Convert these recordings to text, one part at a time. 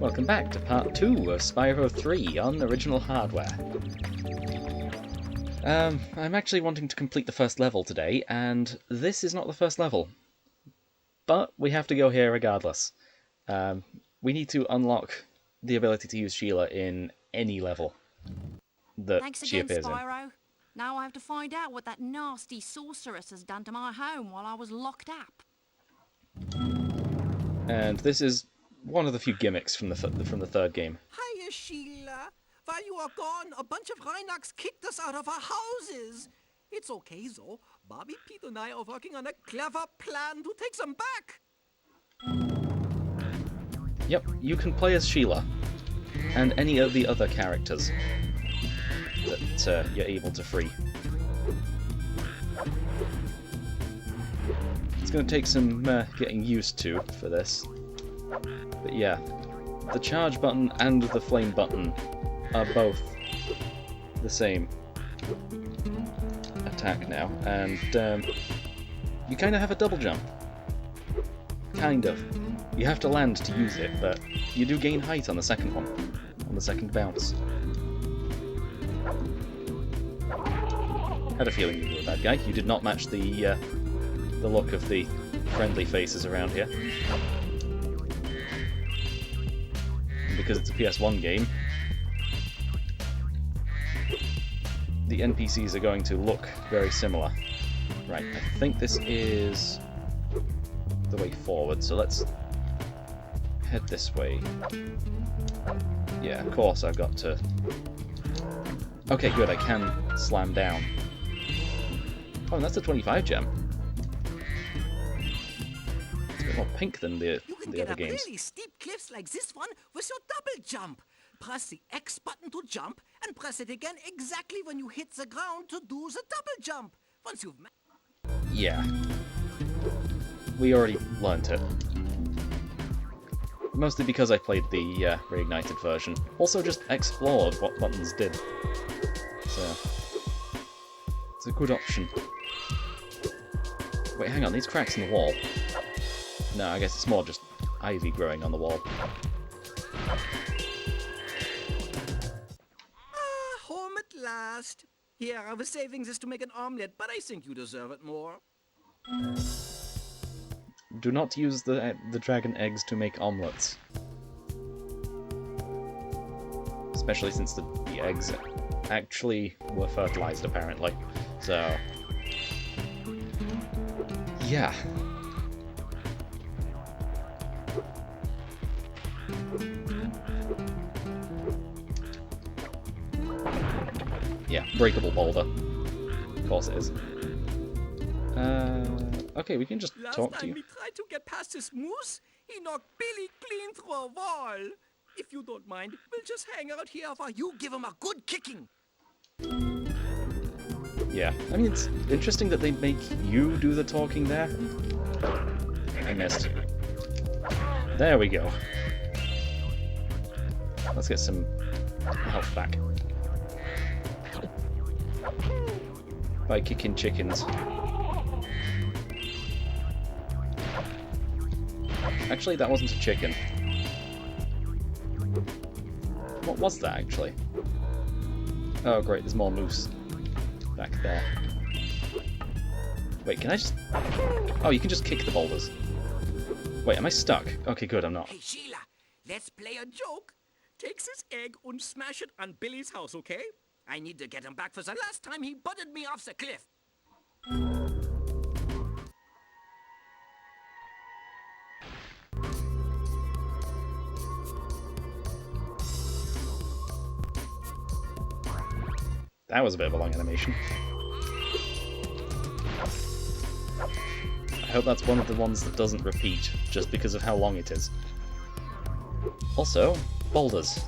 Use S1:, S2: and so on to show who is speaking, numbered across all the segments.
S1: Welcome back to part 2 of Spyro 3 on original hardware. I'm actually wanting to complete the first level today, and this is not the first level. But we have to go here regardless. We need to unlock the ability to use Sheila in any level that she appears in.
S2: Thanks again, Spyro. Now I have to find out what that nasty sorceress has done to my home while I was locked up.
S1: And this is one of the few gimmicks from the third game.
S3: Hiya, Sheila. While you are gone, a bunch of Rhinox kicked us out of our houses. It's okay, though. Bobby, Pete, and I are working on a clever plan to take them back.
S1: Yep, you can play as Sheila, and any of the other characters that you're able to free. It's going to take some getting used to for this. But yeah, the charge button and the flame button are both the same attack now, and you kind of have a double jump. Kind of. You have to land to use it, but you do gain height on the second one, on the second bounce. Had a feeling you were a bad guy. You did not match the look of the friendly faces around here. And because it's a PS1 game, the NPCs are going to look very similar. Right, I think this is the way forward, so let's head this way. Yeah, of course I've got to... Okay, good, I can slam down. Oh, and that's a 25 gem. It's a bit more pink than the other games.
S3: You can get up really steep cliffs like this one with your double jump. Press the X button to jump, and press it again exactly when you hit the ground to do the double jump. Once you've...
S1: Yeah. We already learnt it. Mostly because I played the reignited version. Also just explored what buttons did. So... it's a good option. Wait, hang on, these cracks in the wall. No, I guess it's more just ivy growing on the wall.
S3: Home at last. Here, I was saving this to make an omelette, but I think you deserve it more.
S1: Do not use the dragon eggs to make omelets. Especially since the eggs actually were fertilized, apparently. So... yeah. Yeah, breakable boulder. Of course it is. Okay, we can just talk to you.
S3: Last time we tried to get past this moose, he knocked Billy clean through a wall. If you don't mind, we'll just hang out here while you give him a good kicking.
S1: Yeah, I mean, it's interesting that they make you do the talking there. I missed. There we go. Let's get some health back. By kicking chickens. Actually, that wasn't a chicken. What was that, actually? Oh, great, there's more moose back there. Wait, can I just... oh, you can just kick the boulders. Wait, am I stuck? Okay, good, I'm not.
S3: Hey, Sheila, let's play a joke. Take this egg and smash it on Billy's house, okay? I need to get him back for the last time he butted me off the cliff.
S1: That was a bit of a long animation. I hope that's one of the ones that doesn't repeat, just because of how long it is. Also, boulders.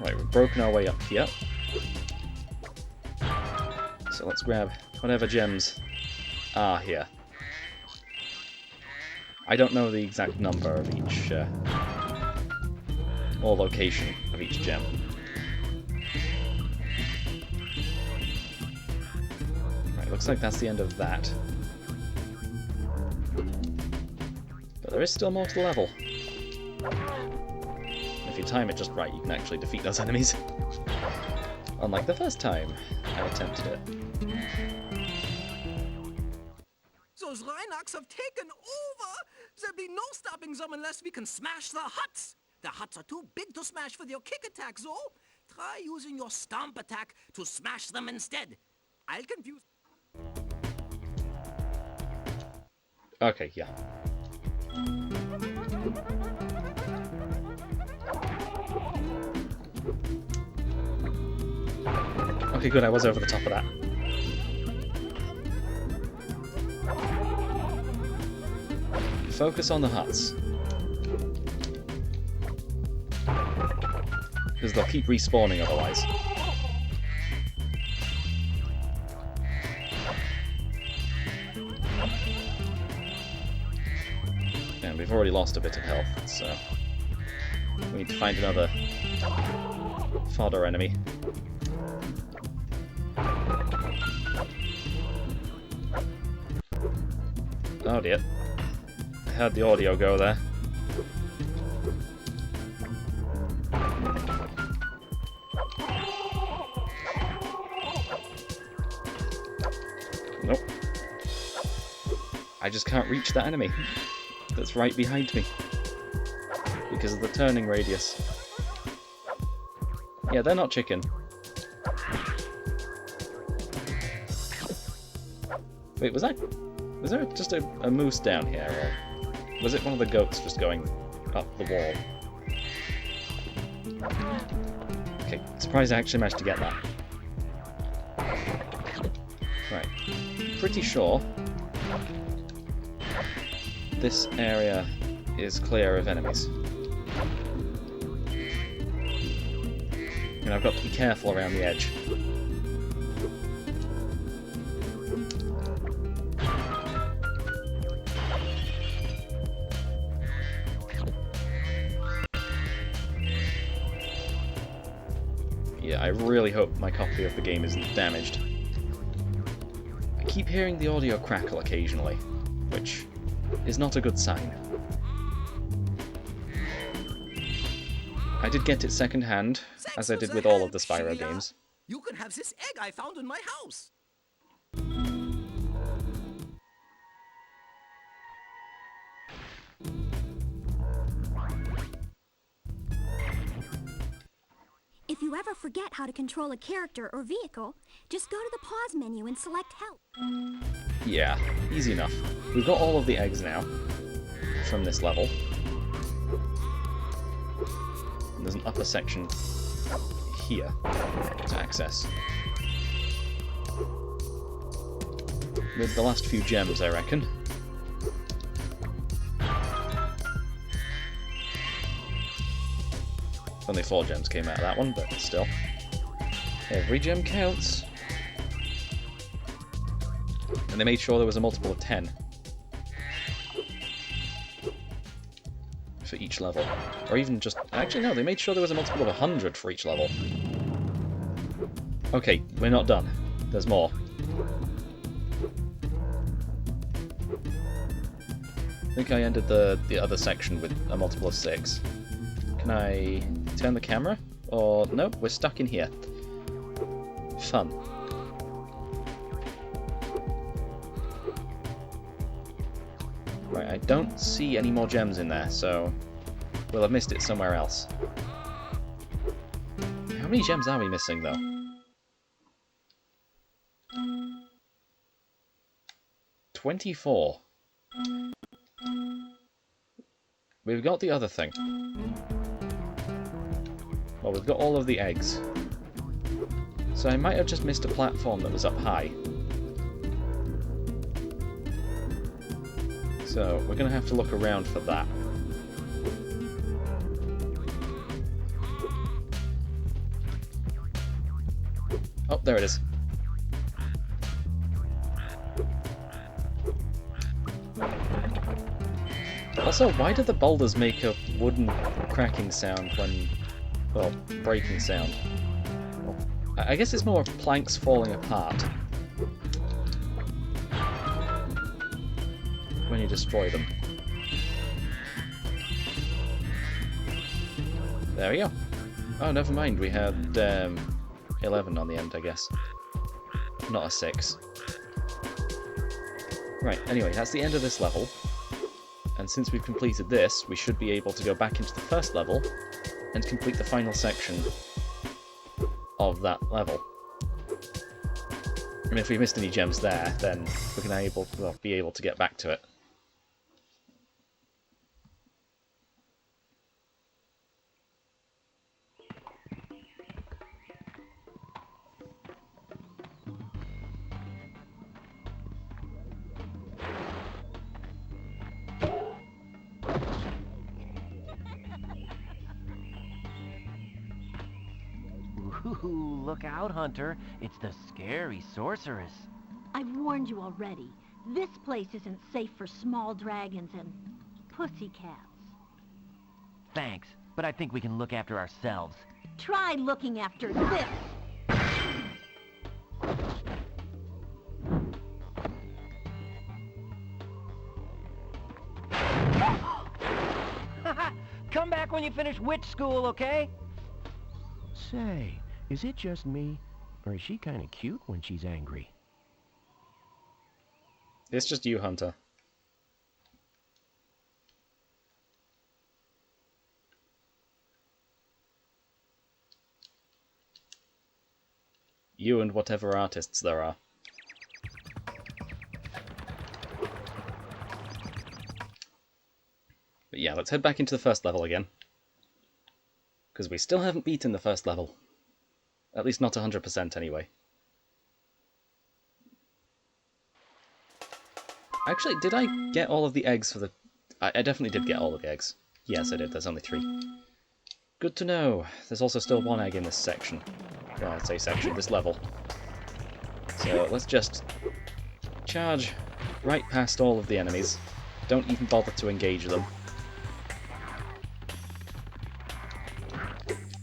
S1: Right, we've broken our way up here. So let's grab whatever gems are here. I don't know the exact number of each, or location of each gem. Right, looks like that's the end of that. there is still more to the level. If you time it just right, you can actually defeat those enemies. Unlike the first time I attempted it.
S3: Those Rhinox have taken over! There'll be no stopping them unless we can smash the huts! The huts are too big to smash with your kick attack, Zo! Try using your stomp attack to smash them instead. I'll confuse...
S1: Okay, yeah. Okay, good, I was over the top of that. Focus on the huts. Because they'll keep respawning otherwise. And we've already lost a bit of health, so we need to find another fodder enemy. Oh dear. I heard the audio go there. Nope. I just can't reach that enemy that's right behind me because of the turning radius. Yeah, they're not chicken. Wait, was there just a moose down here, or was it one of the goats just going up the wall? Okay, surprised I actually managed to get that. Right, pretty sure this area is clear of enemies. And I've got to be careful around the edge. Yeah, I really hope my copy of the game isn't damaged. I keep hearing the audio crackle occasionally, which is not a good sign. I did get it second-hand, as I did with all of the Spyro games.
S3: You can have this egg I found in my house.
S4: If you ever forget how to control a character or vehicle, just go to the pause menu and select help.
S1: Yeah, easy enough. We've got all of the eggs now from this level. And there's an upper section here to access. With the last few gems, I reckon. Only 4 gems came out of that one, but still. Every gem counts. And they made sure there was a multiple of 10 for each level. Or even just... Actually, no, they made sure there was a multiple of 100 for each level. Okay, we're not done. There's more. I think I ended the other section with a multiple of 6. Can I turn the camera? Or no, we're stuck in here. Fun. Right, I don't see any more gems in there, so we'll have missed it somewhere else. How many gems are we missing, though? $24. We've got the other thing. Well, we've got all of the eggs. So I might have just missed a platform that was up high. So we're going to have to look around for that. Oh, there it is. Also, why do the boulders make a wooden cracking sound when... well, breaking sound? Well, I guess it's more planks falling apart when you destroy them. There we go. Oh, never mind, we had 11 on the end, I guess. Not a 6. Right, anyway, that's the end of this level. And since we've completed this, we should be able to go back into the first level and complete the final section of that level. And if we missed any gems there, then we're going to be able to get back to it.
S5: Ooh, look out, Hunter. It's the scary sorceress.
S6: I've warned you already. This place isn't safe for small dragons and pussycats.
S5: Thanks, but I think we can look after ourselves.
S6: Try looking after this.
S5: Come back when you finish witch school, okay?
S7: Say, is it just me? Or is she kind of cute when she's angry?
S1: It's just you, Hunter. You and whatever artists there are. But yeah, let's head back into the first level again. Because we still haven't beaten the first level. At least not 100% anyway. Actually, did I get all of the eggs for the... I definitely did get all of the eggs. Yes, I did. There's only 3. Good to know. There's also still 1 egg in this section. Well, I'd say section, this level. So let's just charge right past all of the enemies. Don't even bother to engage them.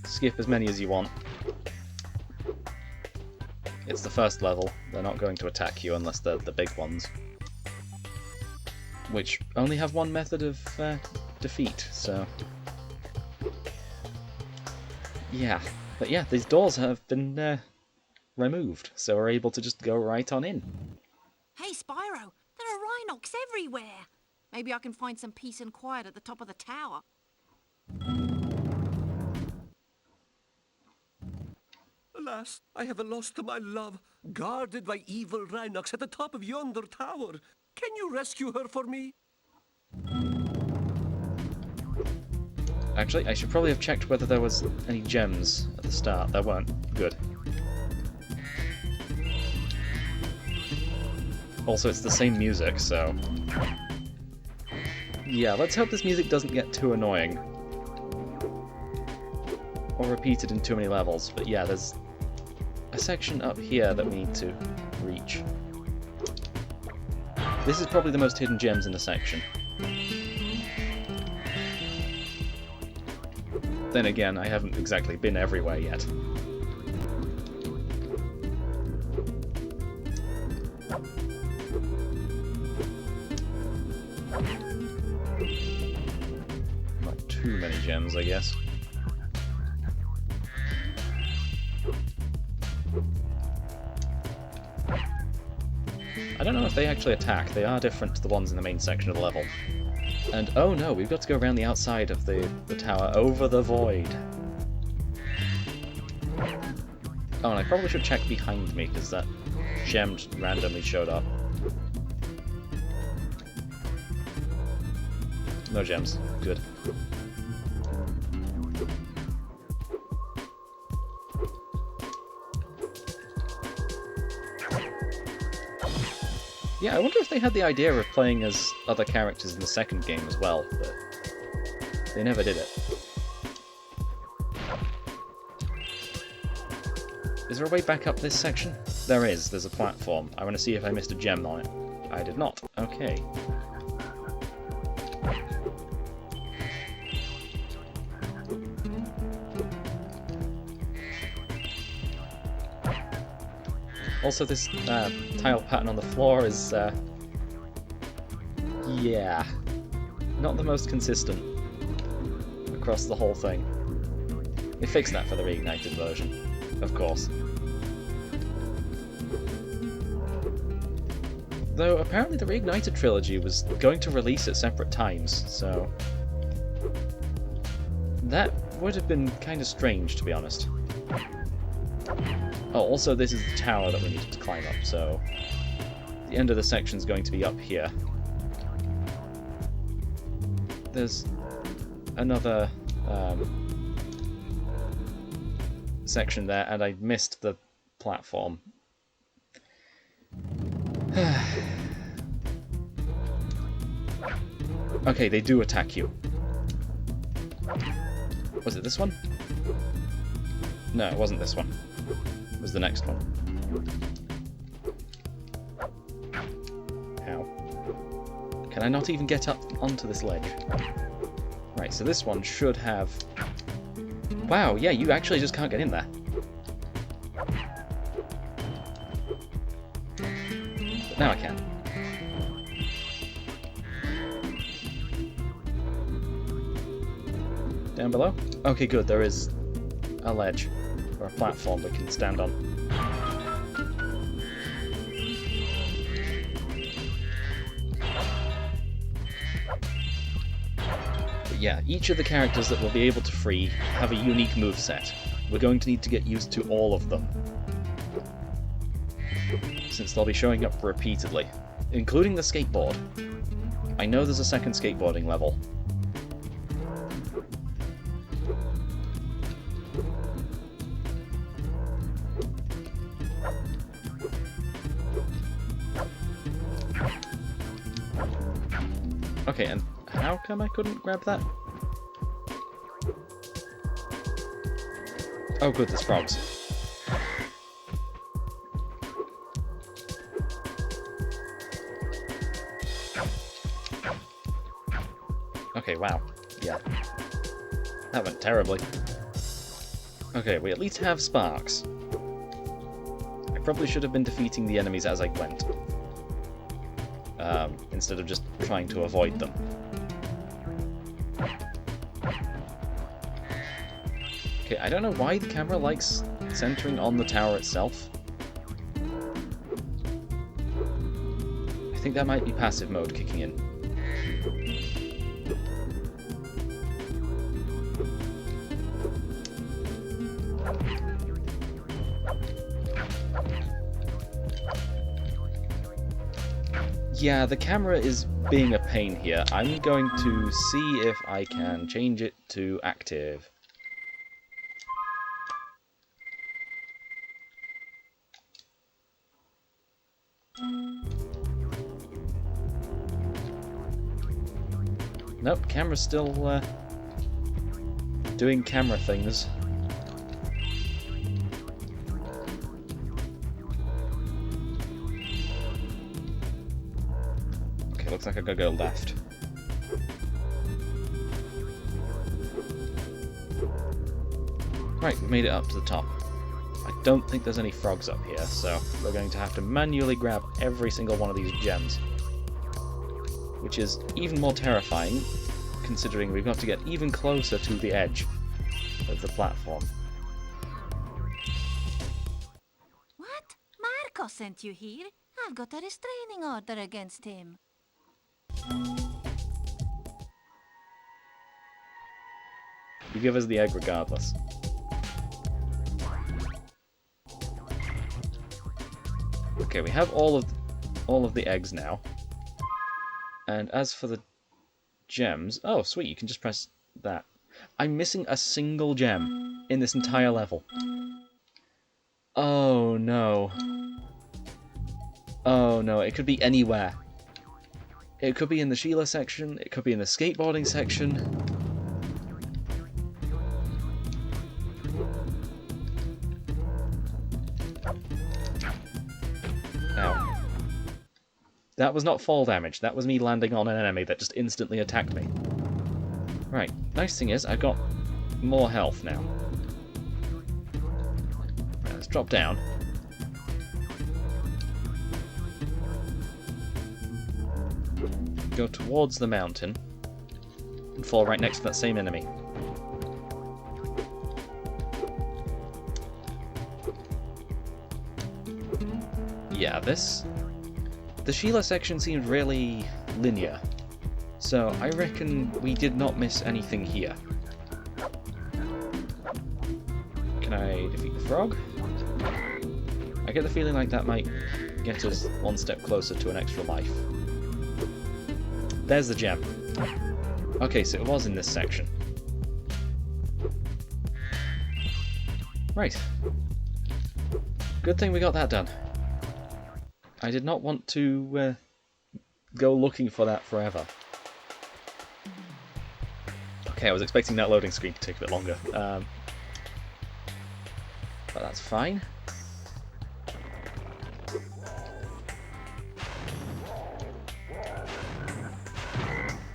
S1: Skip as many as you want. It's the first level. They're not going to attack you unless they're the big ones. Which only have 1 method of defeat, so... yeah. But yeah, these doors have been removed, so we're able to just go right on in.
S2: Hey, Spyro, there are Rhinox everywhere. Maybe I can find some peace and quiet at the top of the tower.
S3: Alas, I have lost my love, guarded by evil Rhinox at the top of yonder tower. Can you rescue her for me?
S1: Actually, I should probably have checked whether there was any gems at the start. There weren't. Good. Also, it's the same music, so... yeah, let's hope this music doesn't get too annoying. Or repeated in too many levels, but yeah, there's a section up here that we need to reach. This is probably the most hidden gems in the section. Then again, I haven't exactly been everywhere yet. Not too many gems, I guess. I don't know if they actually attack. They are different to the ones in the main section of the level. And oh no, we've got to go around the outside of the tower, over the void. Oh, and I probably should check behind me, because that gem randomly showed up. No gems. Good. Yeah, I wonder if they had the idea of playing as other characters in the second game as well, but they never did it. Is there a way back up this section? There is, there's a platform. I want to see if I missed a gem on it. I did not. Okay. Also, this tile pattern on the floor is, yeah, not the most consistent across the whole thing. They fixed that for the reignited version, of course. Though apparently the reignited trilogy was going to release at separate times, so that would have been kind of strange, to be honest. Oh, also this is the tower that we needed to climb up, so the end of the section is going to be up here. There's another section there, and I missed the platform. Okay, they do attack you. Was it this one? No, it wasn't this one. It was the next one. How? Can I not even get up onto this ledge? Right, so this one should have... Wow, yeah, you actually just can't get in there. But now I can. Down below? Okay, good, there is a ledge, or a platform we can stand on. But yeah, each of the characters that we'll be able to free have a unique moveset. We're going to need to get used to all of them, since they'll be showing up repeatedly, including the skateboard. I know there's a second skateboarding level. Okay, and how come I couldn't grab that? Oh good, there's frogs. Okay, wow. Yeah. That went terribly. Okay, we at least have sparks. I probably should have been defeating the enemies as I went. Instead of just trying to avoid them. Okay, I don't know why the camera likes centering on the tower itself. I think that might be passive mode kicking in. Yeah, the camera is being a pain here. I'm going to see if I can change it to active. Nope, camera's still doing camera things. Looks like I gotta go left. Right, we made it up to the top. I don't think there's any frogs up here, so we're going to have to manually grab every single one of these gems. Which is even more terrifying, considering we've got to get even closer to the edge of the platform.
S2: What? Marco sent you here? I've got a restraining order against him.
S1: You give us the egg regardless. Okay, we have all of the eggs now. And as for the gems... Oh, sweet, you can just press that. I'm missing a single gem in this entire level. Oh, no. Oh, no, it could be anywhere. It could be in the Sheila section, it could be in the skateboarding section. Ow. That was not fall damage, that was me landing on an enemy that just instantly attacked me. Right, nice thing is, I've got more health now. Right, let's drop down. Go towards the mountain and fall right next to that same enemy. yeah, the Sheila section seemed really linear, so I reckon we did not miss anything here. Can I defeat the frog? I get the feeling like that might get us one step closer to an extra life. There's the gem. Okay, so it was in this section. Right. Good thing we got that done. I did not want to go looking for that forever. Okay, I was expecting that loading screen to take a bit longer. But that's fine.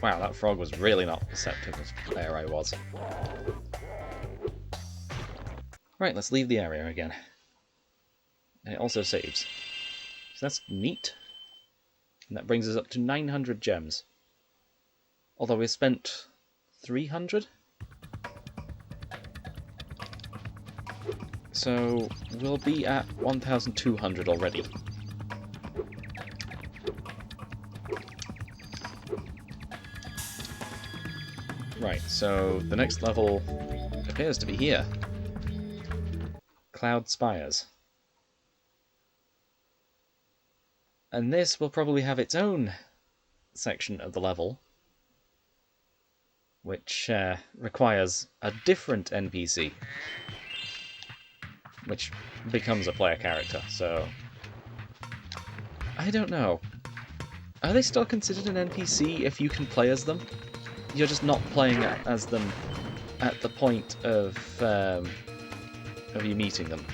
S1: Wow, that frog was really not perceptive of where I was. Right, let's leave the area again. And it also saves. So that's neat. And that brings us up to 900 gems. Although we spent 300? So we'll be at 1,200 already. Right, so the next level appears to be here. Cloud Spires. And this will probably have its own section of the level, which requires a different NPC, which becomes a player character, so... I don't know. Are they still considered an NPC if you can play as them? You're just not playing as them at the point of you meeting them.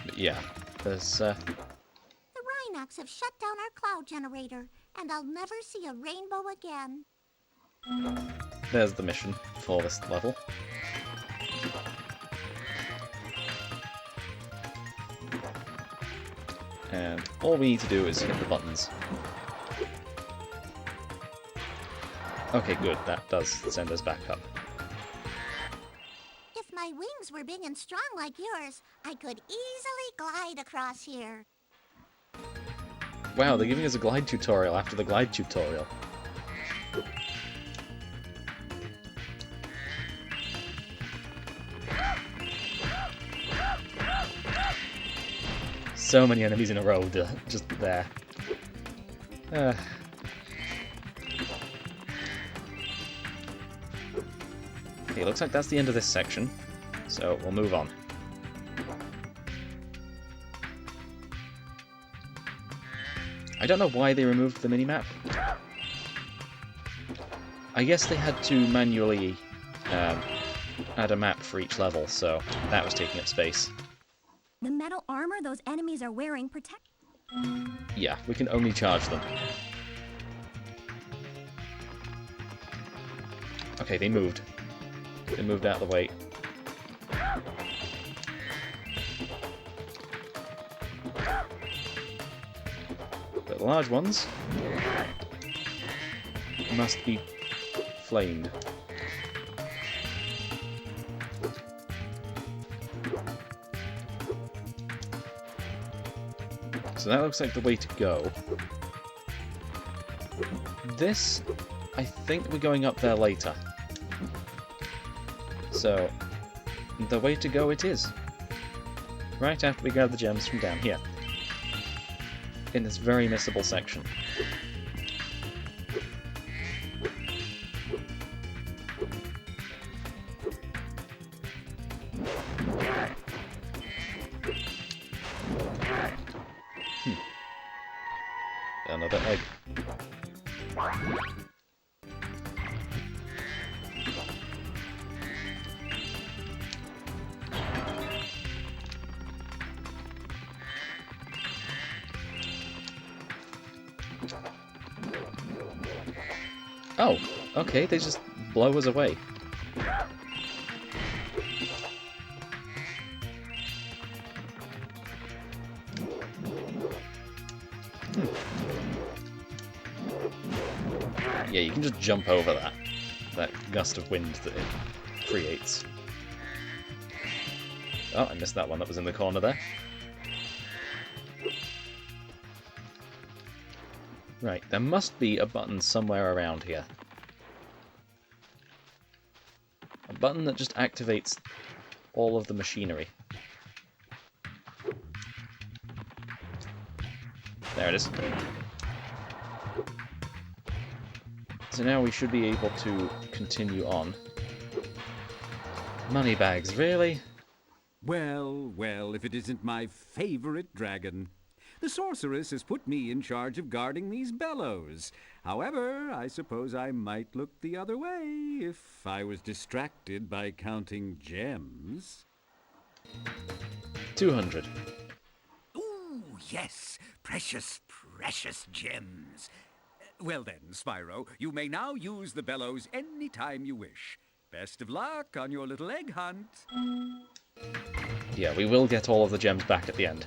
S1: But yeah, there's
S4: The Rhinox have shut down our cloud generator, and I'll never see a rainbow again.
S1: there's the mission for this level. And all we need to do is hit the buttons. Okay, good, that does send us back up.
S4: If my wings were big and strong like yours, I could easily glide across here.
S1: Wow, they're giving us a glide tutorial after the glide tutorial. So many enemies in a row, just there. Okay, looks like that's the end of this section, so we'll move on. I don't know why they removed the minimap. I guess they had to manually add a map for each level, so that was taking up space.
S4: The metal armor those enemies are wearing protect...
S1: Yeah, we can only charge them. Okay, they moved. They moved out of the way. But the large ones must be flamed. So that looks like the way to go. This, I think we're going up there later. So, the way to go it is. Right after we grab the gems from down here. In this very missable section. Another egg. Oh, okay, they just blow us away. Yeah, you can just jump over that. that gust of wind that it creates. Oh, I missed that one that was in the corner there. Right, there must be a button somewhere around here. A button that just activates all of the machinery. There it is. So now we should be able to continue on. Moneybags, really?
S8: Well, well, if it isn't my favorite dragon. The sorceress has put me in charge of guarding these bellows. However, I suppose I might look the other way if I was distracted by counting gems.
S1: 200.
S8: Ooh, yes, precious, precious gems. Well then, Spyro, you may now use the bellows any time you wish. Best of luck on your little egg hunt.
S1: Yeah, we will get all of the gems back at the end.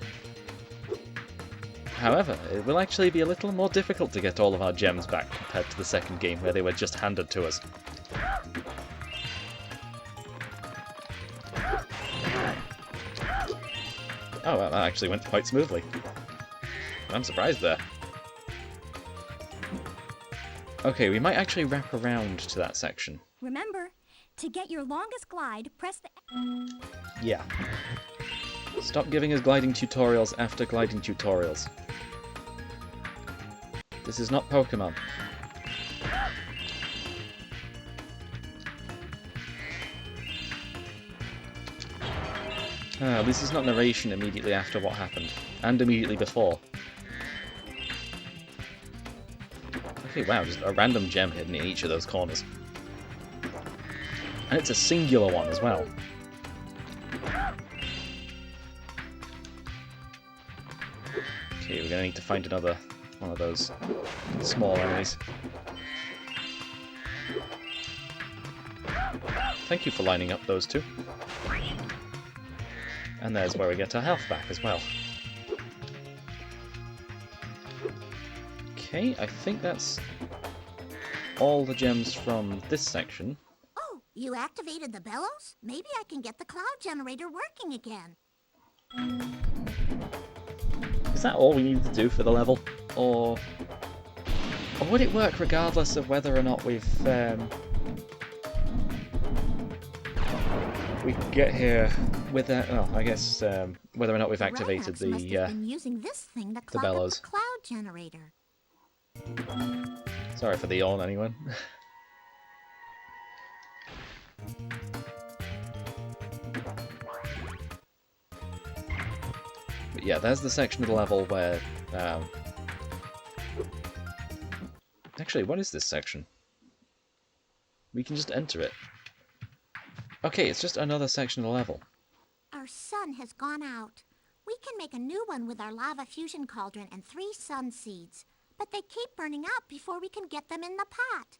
S1: However, it will actually be a little more difficult to get all of our gems back compared to the second game where they were just handed to us. Oh, well, that actually went quite smoothly. I'm surprised there. Okay, we might actually wrap around to that section.
S4: Remember, to get your longest glide, press the...
S1: Yeah. Stop giving us gliding tutorials after gliding tutorials. This is not Pokémon. This is not narration immediately after what happened, and immediately before. Okay, wow, just a random gem hidden in each of those corners. And it's a singular one as well. Okay, we're gonna need to find another one of those small enemies. Thank you for lining up those two. And there's where we get our health back as well. Okay, I think that's all the gems from this section.
S9: Oh, you activated the bellows? Maybe I can get the cloud generator working again.
S1: Is that all we needed to do for the level? Or would it work regardless of whether or not we get here with that? Oh, I guess whether or not we've activated
S9: Rhinox must have been using this thing to clog up
S1: bellows.
S9: the cloud generator.
S1: Sorry for the yawn, anyone. But yeah, there's the section of the level where... Actually, what is this section? We can just enter it. Okay, it's just another section of the level.
S9: Our sun has gone out. We can make a new one with our lava fusion cauldron and 3 sun seeds. But they keep burning out before we can get them in the pot.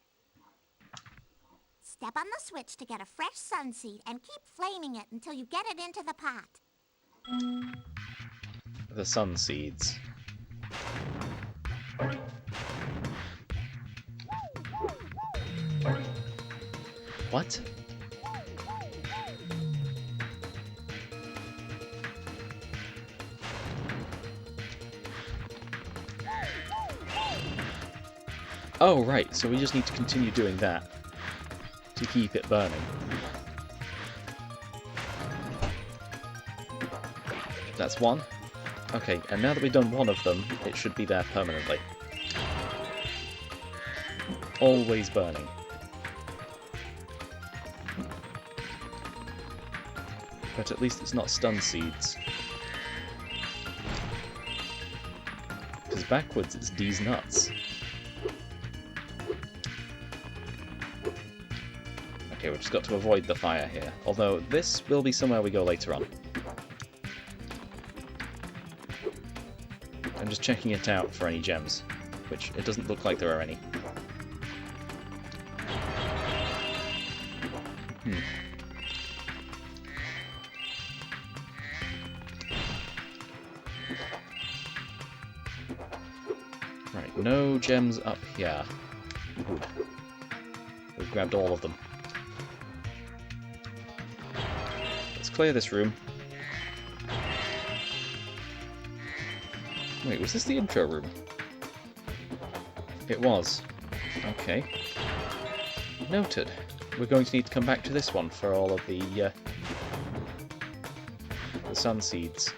S9: Step on the switch to get a fresh sun seed and keep flaming it until you get it into the pot.
S1: The sun seeds. What? Oh, right, so we just need to continue doing that to keep it burning. That's one. Okay, and now that we've done one of them, it should be there permanently. Always burning. But at least it's not stun seeds. Because backwards it's D's nuts. Okay, we've just got to avoid the fire here. Although, this will be somewhere we go later on. I'm just checking it out for any gems, which it doesn't look like there are any. Right, no gems up here. Good. We've we've grabbed all of them. Let's clear this room. Wait, was this the intro room? It was. Okay. Noted. We're going to need to come back to this one for all of the sun seeds.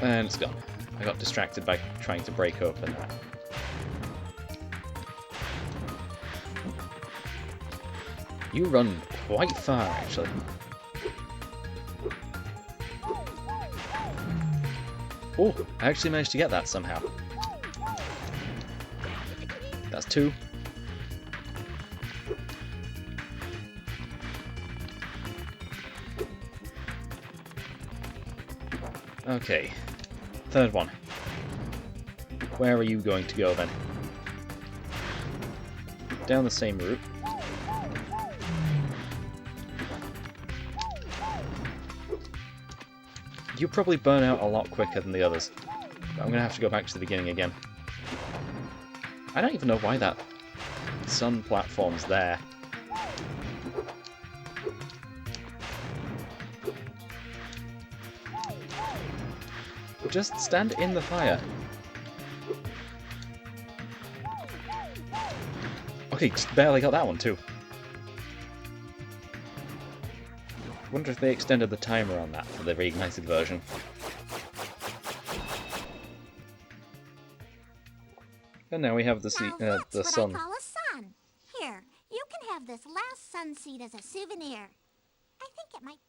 S1: And it's gone. I got distracted by trying to break open that. You run quite far, actually. Oh, I actually managed to get that somehow. That's 2. Okay. 3rd one. Where are you going to go then? Down the same route. You probably burn out a lot quicker than the others. But I'm going to have to go back to the beginning again. I don't even know why that sun platform's there. Just stand in the fire. Okay, just barely got that one too. Wonder if they extended the timer on that for the reignited version. And now we have the
S9: Now
S1: the
S9: that's
S1: sun.
S9: what I call a sun. Here, you can have this last sun seed as a souvenir. I think it might...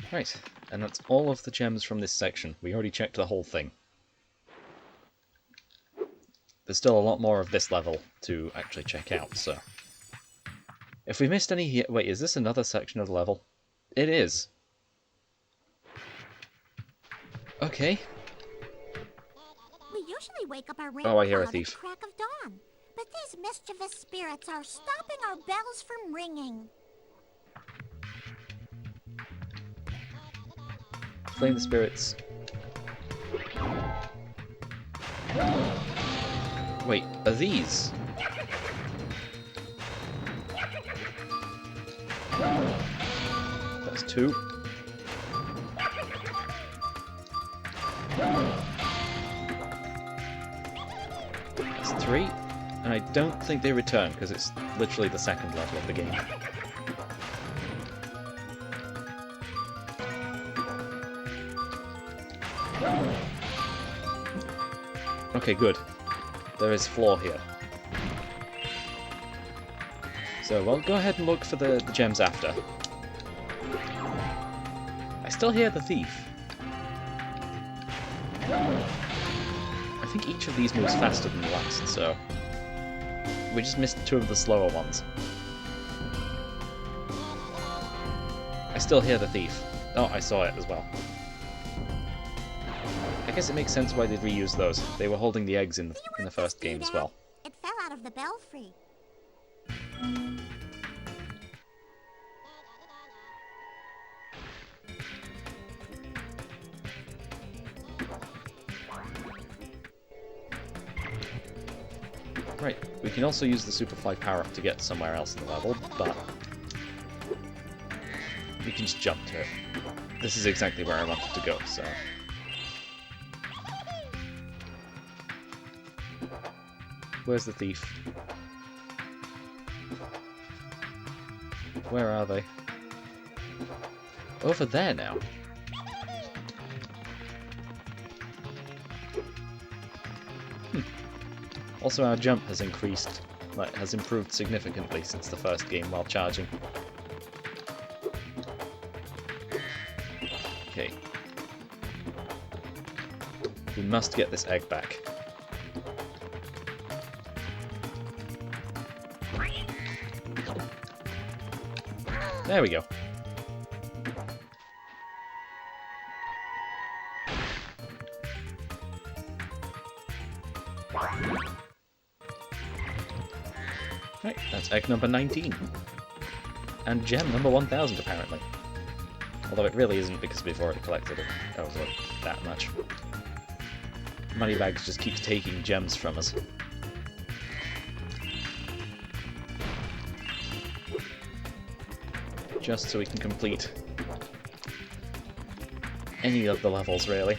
S1: Right, and that's all of the gems from this section. We already checked the whole thing. There's still a lot more of this level to actually check out, so... If we missed any here... Wait, is this another section of the level? It is! Okay.
S9: We usually wake up our rain
S1: Oh, I hear a
S9: cloud at
S1: thief.
S9: the crack of dawn. But these mischievous spirits are stopping our bells from ringing.
S1: Flame the spirits. Wait, are these? That's 2. That's 3. And I don't think they return, because it's literally the 2nd level of the game. Okay, good. There is floor here. So, well, go ahead and look for the gems after. I still hear the thief. I think each of these moves faster than the last, so... We just missed 2 of the slower ones. I still hear the thief. Oh, I saw it as well. I guess it makes sense why they'd reuse those. They were holding the eggs in the first game as well.
S9: It fell out of the belfry.
S1: Right, we can also use the Superfly power-up to get somewhere else in the level, but... we can just jump to it. This is exactly where I wanted to go, so... Where's the thief? Where are they? Over there now. Also, our jump has increased, has improved significantly since the first game while charging. Okay. We must get this egg back. There we go. Right, that's egg number 19. And gem number 1000, apparently. Although it really isn't, because we've already collected it. Oh, so that much. Moneybags just keeps taking gems from us. Just so we can complete any of the levels, really.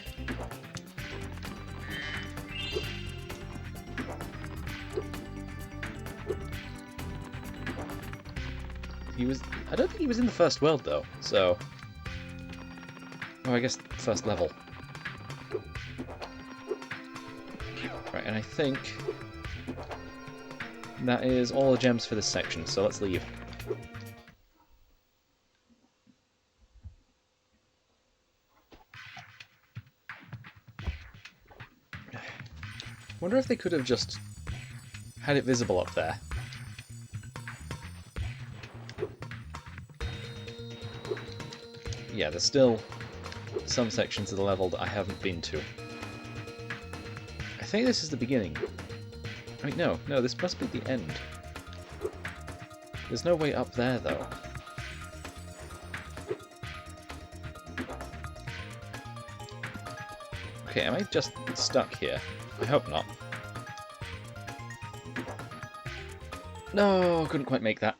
S1: I don't think he was in the first world, though, so... Oh, I guess first level. Right, and I think that is all the gems for this section, so let's leave. Wonder if they could have just had it visible up there. Yeah, there's still some sections of the level that I haven't been to. I think this is the beginning. Wait, no, this must be the end. There's no way up there, though. Okay, am I just stuck here? I hope not. No, couldn't quite make that.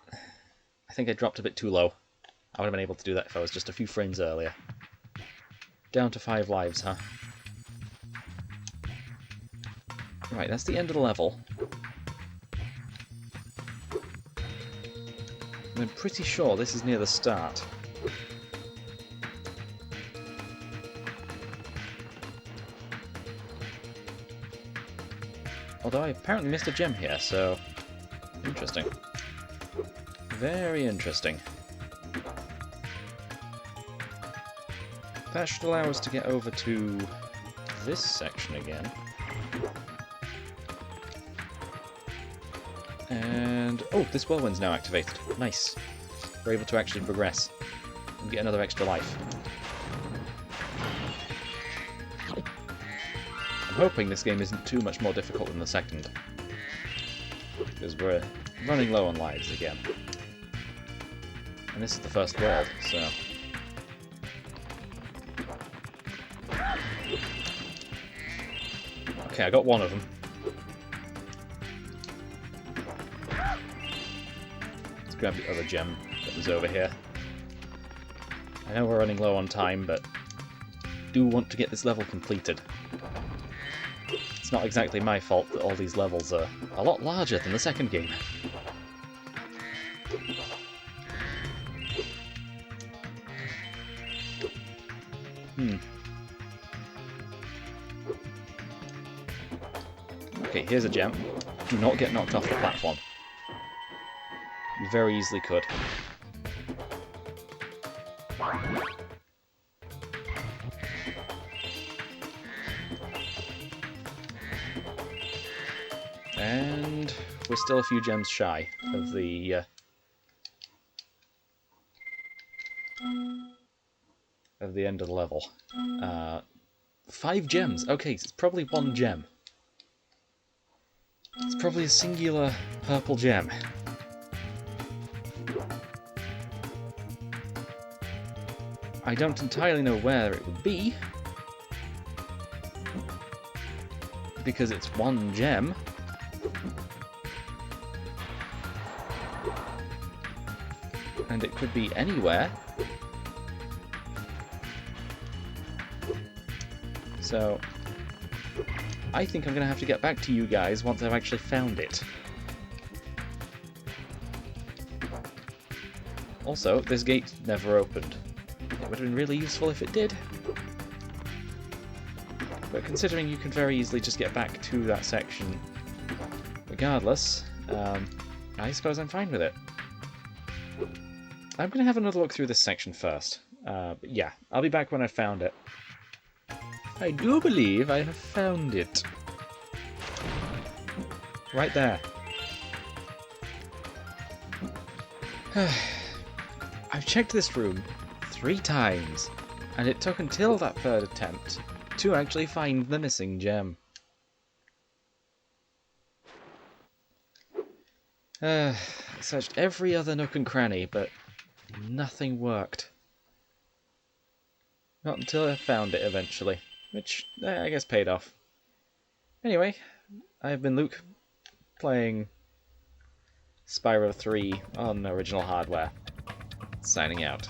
S1: I think I dropped a bit too low. I would have been able to do that if I was just a few frames earlier. Down to 5 lives, huh? Right, that's the end of the level. I'm pretty sure this is near the start. Although I apparently missed a gem here, so... Interesting. Very interesting. That should allow us to get over to this section again. And... oh, this whirlwind's now activated. Nice. We're able to actually progress and get another extra life. I'm hoping this game isn't too much more difficult than the second, because we're running low on lives again. And this is the first world, so... Okay, I got one of them. Let's grab the other gem that was over here. I know we're running low on time, but do want to get this level completed. It's not exactly my fault that all these levels are a lot larger than the second game. Okay, here's a gem. Do not get knocked off the platform. You very easily could. And we're still a few gems shy of the end of the level. 5 gems. Okay, so it's probably 1 gem. It's probably a singular purple gem. I don't entirely know where it would be, because it's 1 gem. And it could be anywhere. So, I think I'm going to have to get back to you guys once I've actually found it. Also, this gate never opened. It would have been really useful if it did. But considering you can very easily just get back to that section regardless, I suppose I'm fine with it. I'm going to have another look through this section first. But yeah, I'll be back when I've found it. I do believe I have found it. Right there. I've checked this room 3 times, and it took until that 3rd attempt to actually find the missing gem. Searched every other nook and cranny, but nothing worked. Not until I found it eventually, which I guess paid off. Anyway, I've been Luke, playing Spyro 3 on original hardware. Signing out.